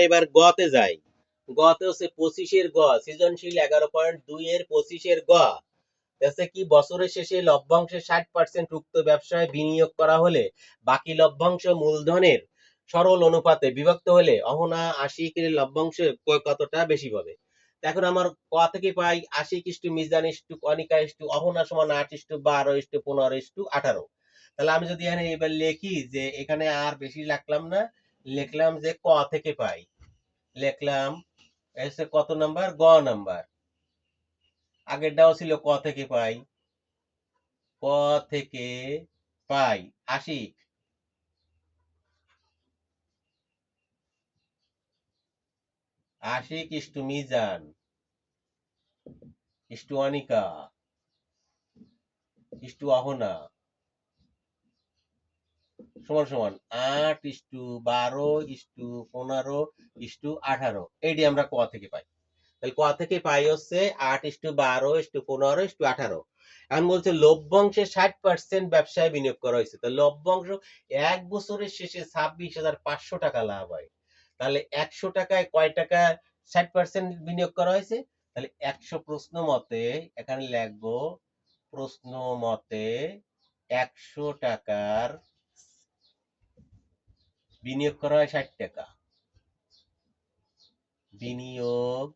এবার গতে যাই। গতে হচ্ছে 25-এর গ, সৃজনশীল 11.2 এর 25-এর গ হচ্ছে কি, বছরের শেষে লভ্যাংশের 60% উক্ত ব্যবসায় বিনিয়োগ করা হলে বাকি লভ্যাংশ মূলধনের সরল অনুপাতে বিভক্ত হলে অহনা আশিক এর লভ্যাংশ কতটা বেশি পাবে। এখন আমার ক থেকে পাই Ashiq is to Mizan is to Anika is to Ahona সমান 8:12:15:18। তাহলে আমি যদি এখানে এবার লিখি যে এখানে আর বেশি লিখলাম না, লিখলাম যে ক থেকে পাই, লিখলাম এসে কত নাম্বার, গ নাম্বার। আগেরটাও ছিল ক থেকে পাই, ক থেকে পাই Ashiq Ashiq is to Mizan is to Anika is to Ahona সমান সমান 8:12:15:18। এইটি আমরা ক থেকে পাই। তাহলে ক থেকে পাই হচ্ছে 8:12:15:18। এখন বলছে লভ্যাংশের 60% ব্যবসায় বিনিয়োগ করা হয়েছে। তো লভ্যাংশ এক বছরের শেষে 26,500 টাকা লাভ হয়। তাহলে 100 টাকায় কয় টাকা 60% বিনিয়োগ করা হয়েছে? তাহলে 100 প্রশ্ন মতে এখানে লিখবো, প্রশ্ন মতে 100 টাকার বিনিয়োগ করা হয় 60 টাকা। বিনিয়োগ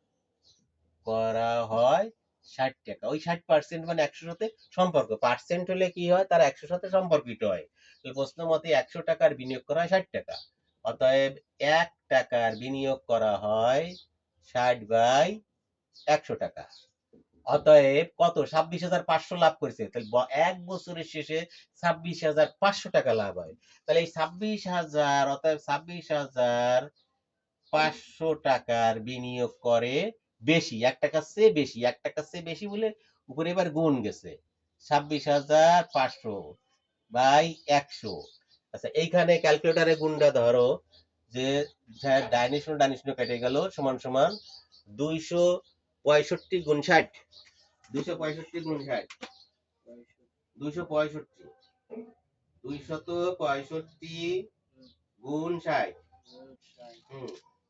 করা হয় 60 টাকা। ওই 60% মানে 100 সাথে সম্পর্ক, পার্সেন্ট হলে কি হয়, তার 100 সাথে সম্পর্কিত হয়। প্রশ্ন মতে 100 টাকার বিনিয়োগ করা হয় 60 টাকা। অতএব 1 টাকার বিনিয়োগ করা হয় 60/100 টাকা। অতএব কত, 26,500 লাভ করেছে। তাহলে এক বছরের শেষে 26,500 টাকা লাভ হয়। তাহলে এই 26,000, অতএব 26,500 টাকার বিনিয়োগ করে বেশি, 1 টাকার চেয়ে বেশি, 1 টাকার চেয়ে বেশি বলে উপরে এবার গুণ গেছে, 26,500/100। আচ্ছা এইখানে ক্যালকুলেটারে গুণটা ধরো যে ডাইনিশন কেটে গেল, সমান সমান 265 গুণ 60, 265 গুণ 60, 265, 265 গুণ 60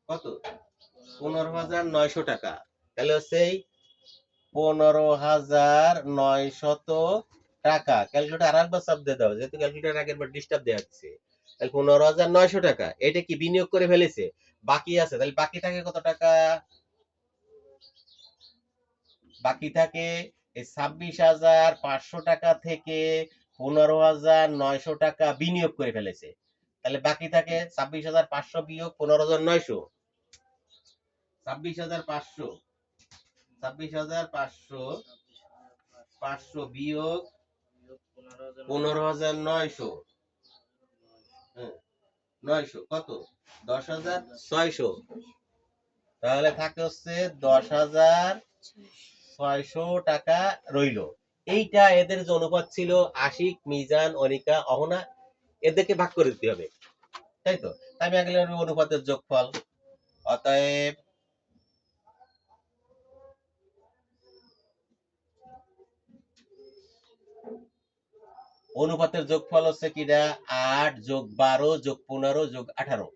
কত, 15,900 টাকা। তাহলে হচ্ছে 15,900 টাকা। ক্যালকুলেটার আর একবার চাপ দিয়ে দাও, যেহেতু ক্যালকুলেটার আগের বার ডিস্টার্ব দেওয়া হচ্ছে। তাহলে 15,900 টাকা এটা কি বিনিয়োগ করে ফেলেছে, বাকি আছে। তাহলে বাকি থাকে কত টাকা, বাকি থাকে এই 26,500 টাকা থেকে 15,900 টাকা বিনিয়োগ করে ফেলেছে। তাহলে বাকি থাকে 26,500 বিয়োগ 15,900, 26,500, 26,500 বিয়োগ 15,900, 900 কত, 10,600। তাহলে থাকে হচ্ছে 10,600 টাকা রইল। এইটা এদের যে অনুপাত ছিল আশিক, মিজান, অনিকা, অহনা, এদেরকে ভাগ করে দিতে হবে, তাই তো। আমি আগে অনুপাতের যোগফল, অতএব অনুপাতের যোগফল হচ্ছে কিনা 8+12+15+18।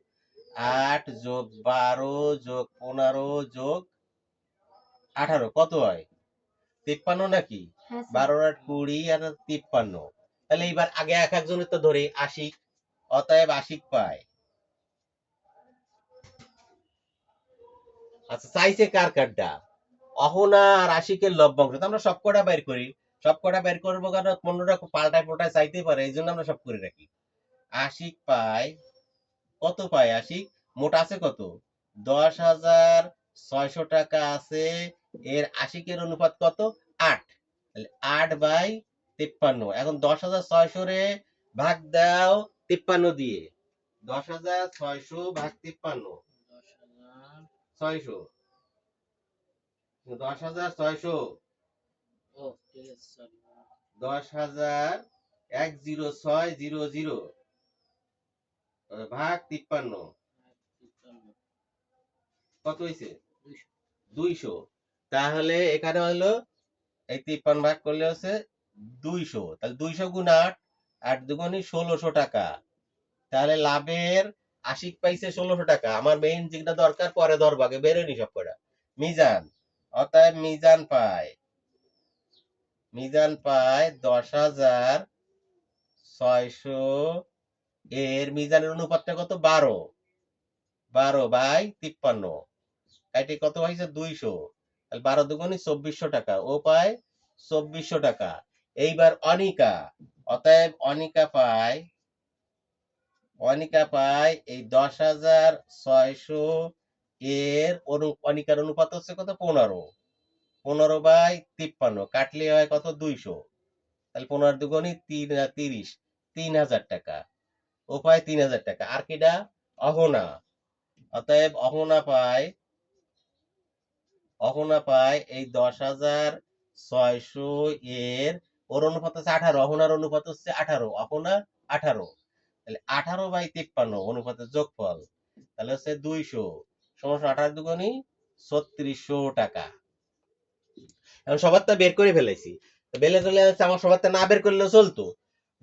8+12+15+18 কত হয়, 53 নাকি? 12 আর 20 আর 53। তাহলে এইবার আগে এক একজনের তো ধরি আশিক, অতএব আশিক পায়। আচ্ছা চাইছে কার কারটা, অহনা আর আশিকের লভ্যাংশ। আমরা সবকটা বের করি, সবকটা বের করবো কারণ 15টা পাল্টায় পাল্টায় চাইতে পারে, এই জন্য আমরা সব করে রাখি। আশিক পায়, কত পায় আশিক, মোট আছে কত, 10,600 টাকা আছে। এর আশিকের অনুপাত কত, 8। তাহলে 8/53। এখন 10,600 রে ভাগ দাও 53 দিয়ে, 10,600 ভাগ 53, 600, 10,600, 10,10600 ভাগ 53 কত হয়েছে, 200। তাহলে এখানে হলো এই 53 ভাগ করলে হচ্ছে 200। তাহলে 200 গুণ 8, 8 দুগুণে 1,600 টাকা। তাহলে লাভের আশিক পাইছে 1600 টাকা। আমার মেইন যেটা দরকার পরে ধরবো, আগে বেরোনি সব কটা। মিজান, অতএব মিজান পায় 10,600 এর মিজানের অনুপাতটা কত? 12/53। এটি কত হয়েছে? 200। তাহলে 12 দুগুণে 2400 টাকা। ও পায় 2400 টাকা। এইবার অনিকা, অতএব অনিকা পায় এই 10,600 এর অনিকার অনুপাত হচ্ছে কত? 15/53 কাটলে হয় কত? 200। তাহলে 15 দুগুণে 30, 3000 টাকা। ও পায় 3000 টাকা। আর কিটা? অহনা, অতএব অহনা পায় এই 10,600 এর ওর অনুপাত হচ্ছে 18, অহনার অনুপাত হচ্ছে 18, অহনা 18। তাহলে 18/53 অনুপাতের যোগফল, তাহলে হচ্ছে 200 সমান 18 দুগুণী 3600 টাকা। এখন সবারটা বের করে ফেলেছি, বেলে চলে যাচ্ছে। আমার সবারটা না বের করলেও চলতো,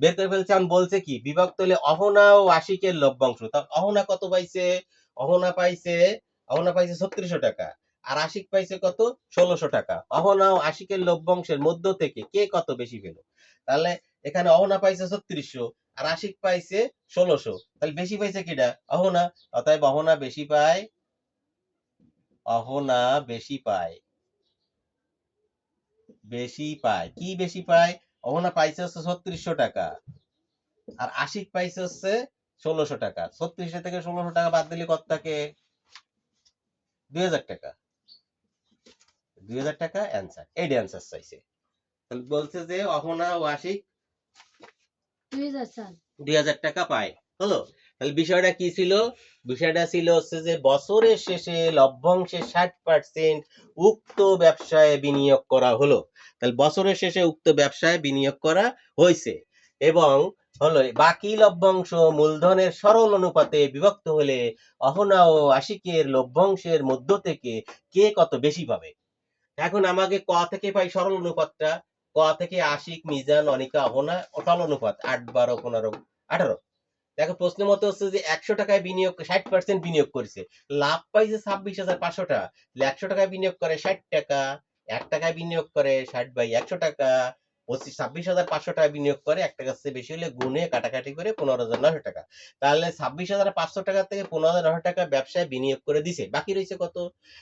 বের করে ফেলছে। এখন বলছে কি বিভক্ত হলে অহনা ও আশিকের লভ্যাংশ। তা অহনা কত পাইছে? অহনা পাইছে 3600 টাকা। আর আশিক পাইছে কত? 1600 টাকা। অহনা ও আশিকের লভ্যাংশের মধ্য থেকে কে কত বেশি পেল? তাহলে এখানে অহনা পাইছে 3600 আর আশিক পাইছে 1600, তাহলে বেশি পাইছে কিটা? অহনা। অতএব অহনা বেশি পায়, অহনা বেশি পায়। কি বেশি পায়? অহনা পাইছে হচ্ছে 3600 টাকা আর আশিক পাইছে হচ্ছে 1600 টাকা। 3600 থেকে 1600 টাকা বাদ দিলে কত থাকে? 2000 টাকা। 2000 টাকা অ্যান্সার। এই অ্যান্সার চাইছে। তাহলে বলছে যে অহনা ও আশিক 2000 টাকা পায়। হলো? তাহলে বিষয়টা কি ছিল? বিষয়টা ছিল হচ্ছে যে বছরের শেষে লভ্যাংশের 60% উক্ত ব্যবসায় বিনিয়োগ করা হলো। তাহলে বছরের শেষে উক্ত ব্যবসায় বিনিয়োগ করা হয়েছে এবং হলো বাকি লভ্যাংশ মূলধনের সরল অনুপাতে বিভক্ত হলে অহনা ও আশিকের লভ্যাংশের মধ্য থেকে কে কত বেশি পাবে। এখন আমাকে ক থেকে পাই সরল অনুপাতটা। ক থেকে আশিক, মিজান, অনিকা, অহনা সরল অনুপাত 8, 12, 15, 18। দেখো প্রশ্ন মতো হচ্ছে যে 100 টাকায় বিনিয়োগ 60% বিনিয়োগ করেছে, লাভ পাইছে 26,500 টাকা। 100 টাকায় বিনিয়োগ করে 60 টাকা, 1 টাকায় বিনিয়োগ করে 60/100 টাকা, 26,500 টাকা বিনিয়োগ করে 1 টাকার চেয়ে বেশি হলে গুণে কাটাকাটি করে 15,900 টাকা। তাহলে 26,500 টাকা থেকে 15,900 টাকা ব্যবসায় বিনিয়োগ করে দিছে, বাকি রয়েছে কত?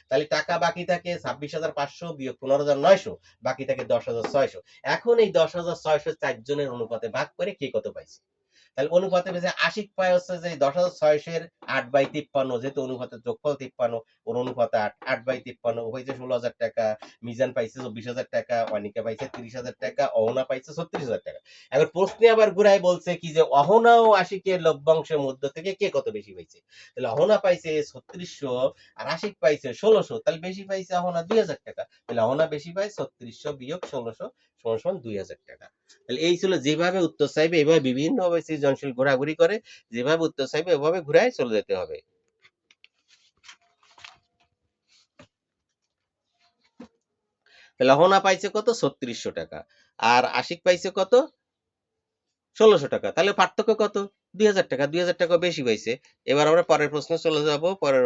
তাহলে টাকা বাকি থাকে 26,500 বিয়োগ 15,900, বাকি থাকে 10,600। এখন এই 10,600 চারজনের অনুপাতে ভাগ করে কে কত পাইছে। তাহলে অনুপাতে পেয়েছে আশিক পায় হচ্ছে যে 10,600 এর 8/53, যেহেতু অনুপাতের যোগফল 53, ওর অনুপাত 8/53 হয়েছে 16,000 টাকা। মিজান পাইছে 24,000 টাকা, অনিকা পাইছে 30,000 টাকা, অহনা পাইছে 36,000 টাকা। এখন প্রশ্নে আবার ঘুরাই বলছে কি যে অহনা ও আশিকের লভ্যাংশের মধ্য থেকে কে কত বেশি পাইছে। তাহলে অহনা পাইছে 3600 আর আশিক পাইছে 1600, তাহলে বেশি পাইছে অহনা 2000 টাকা। তাহলে অহনা বেশি পায় 3600 বিয়োগ 1600 সমান 2000 টাকা। তাহলে এই ছিল, যেভাবে উত্তর চাইবে এভাবে বিভিন্ন ভাবে সৃজনশীল ঘোরাঘুরি করে, যেভাবে উত্তর চাইবে ওভাবে ঘুরায় চলে যেতে হবে। তাহলে অহনা পাইছে কত? 3600 টাকা আর আশিক পাইছে কত? 1600 টাকা। তাহলে পার্থক্য কত? 2000 টাকা। 2000 টাকা বেশি পাইছে। এবার আমরা পরের প্রশ্নে চলে যাব। পরের